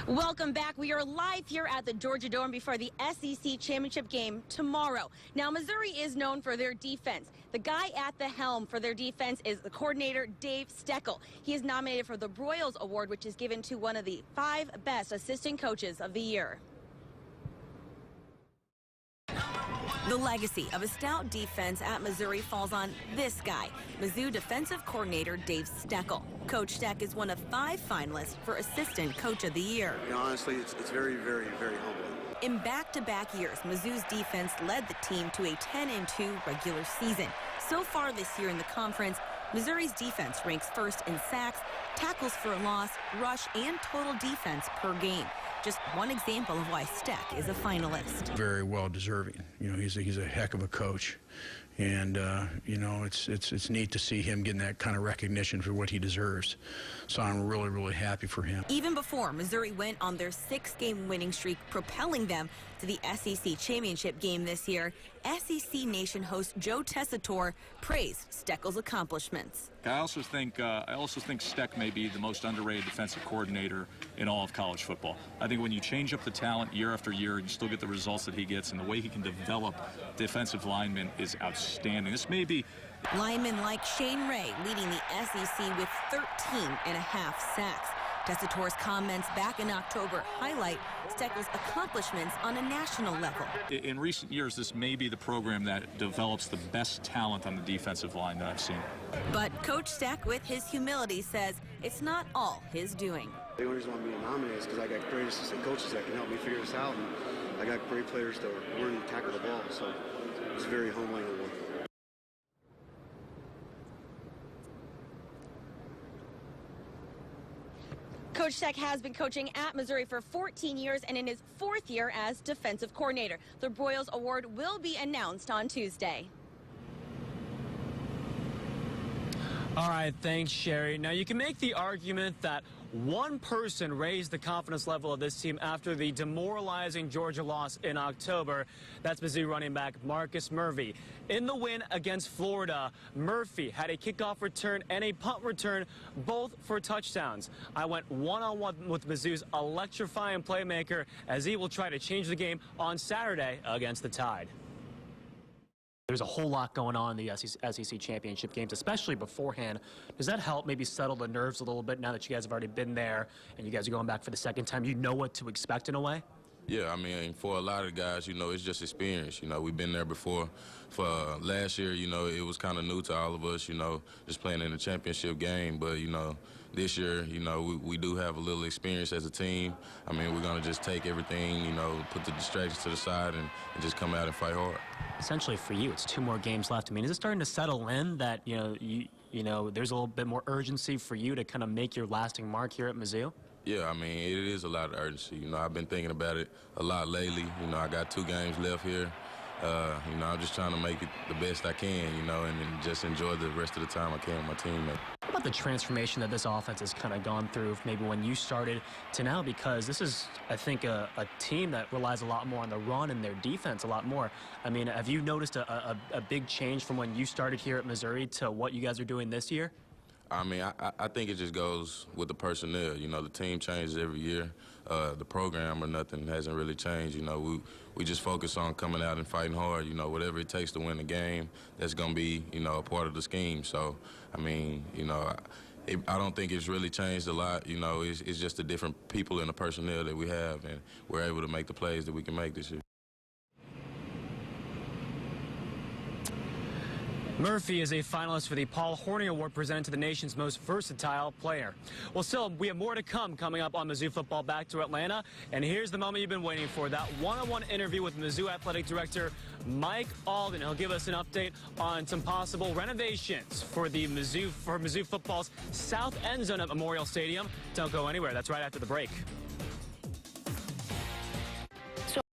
Welcome back. We are live here at the Georgia Dome before the SEC championship game tomorrow. Now, Missouri is known for their defense. The guy at the helm for their defense is the coordinator, Dave Steckel. He is nominated for the Broyles Award, which is given to one of the 5 best assistant coaches of the year. The legacy of a stout defense at Missouri falls on this guy, Mizzou Defensive Coordinator Dave Steckel. Coach Steck is one of 5 finalists for Assistant Coach of the Year. You know, honestly, it's very, very humbling. In back-to-back years, Mizzou's defense led the team to a 10-2 regular season. So far this year in the conference, Missouri's defense ranks first in sacks, tackles for a loss, rush, and total defense per game. Just one example of why Steck is a finalist. Very well deserving. You know, he's a heck of a coach, and you know, it's neat to see him getting that kind of recognition for what he deserves. So I'm really happy for him. Even before Missouri went on their 6-game winning streak, propelling them to the SEC championship game this year, SEC Nation host Joe Tessitore praised Steckel's accomplishments. I also think Steck may be the most underrated defensive coordinator in all of college football. I think when you change up the talent year after year and you still get the results that he gets, and the way he can develop defensive linemen is outstanding. This may be linemen like Shane Ray leading the SEC with 13.5 sacks. Tessitore's comments back in October highlight Steckel's accomplishments on a national level. In recent years, this may be the program that develops the best talent on the defensive line that I've seen. But Coach Steck, with his humility, says it's not all his doing. The only reason I'm being nominated is because I got great assistant coaches that can help me figure this out, and I got great players that are learning to tackle the ball, so it's very humbling. Coach Steck has been coaching at Missouri for 14 years and in his 4th year as defensive coordinator. The Broyles Award will be announced on Tuesday. All right, thanks, Sherry. Now, you can make the argument that one person raised the confidence level of this team after the demoralizing Georgia loss in October. That's Mizzou running back Marcus Murphy. In the win against Florida, Murphy had a kickoff return and a punt return, both for touchdowns. I went one-on-one with Mizzou's electrifying playmaker as he will try to change the game on Saturday against the Tide. There's a whole lot going on in the SEC championship games, especially beforehand. Does that help maybe settle the nerves a little bit now that you guys have already been there and you guys are going back for the 2nd time? You know what to expect in a way? Yeah, I mean, for a lot of guys, you know, it's just experience. You know, we've been there before. For last year, you know, it was kind of new to all of us, you know, just playing in a championship game. But, you know, this year, you know, we do have a little experience as a team. I mean, we're going to just take everything, you know, put the distractions to the side and just come out and fight hard. Essentially, for you, it's 2 more games left. I mean, is it starting to settle in that, you know, there's a little bit more urgency for you to kind of make your lasting mark here at Mizzou? Yeah, I mean, it is a lot of urgency. You know, I've been thinking about it a lot lately. You know, I got 2 games left here. You know, I'm just trying to make it the best I can, you know, and just enjoy the rest of the time I can with my teammates. What about the transformation that this offense has kind of gone through maybe when you started to now? Because this is, I think, a team that relies a lot more on the run and their defense a lot more. I mean, have you noticed a big change from when you started here at Missouri to what you guys are doing this year? I mean, I think it just goes with the personnel. You know, the team changes every year. The program or nothing hasn't really changed. You know, we just focus on coming out and fighting hard. You know, whatever it takes to win the game, that's going to be, you know, a part of the scheme. So, I mean, you know, I don't think it's really changed a lot. You know, it's just the different people and the personnel that we have, and we're able to make the plays that we can make this year. Murphy is a finalist for the Paul Hornung Award presented to the nation's most versatile player. Well, still, we have more to come coming up on Mizzou football back to Atlanta. And here's the moment you've been waiting for, that one-on-one interview with Mizzou Athletic Director Mike Alden. He'll give us an update on some possible renovations for Mizzou football's south end zone at Memorial Stadium. Don't go anywhere. That's right after the break.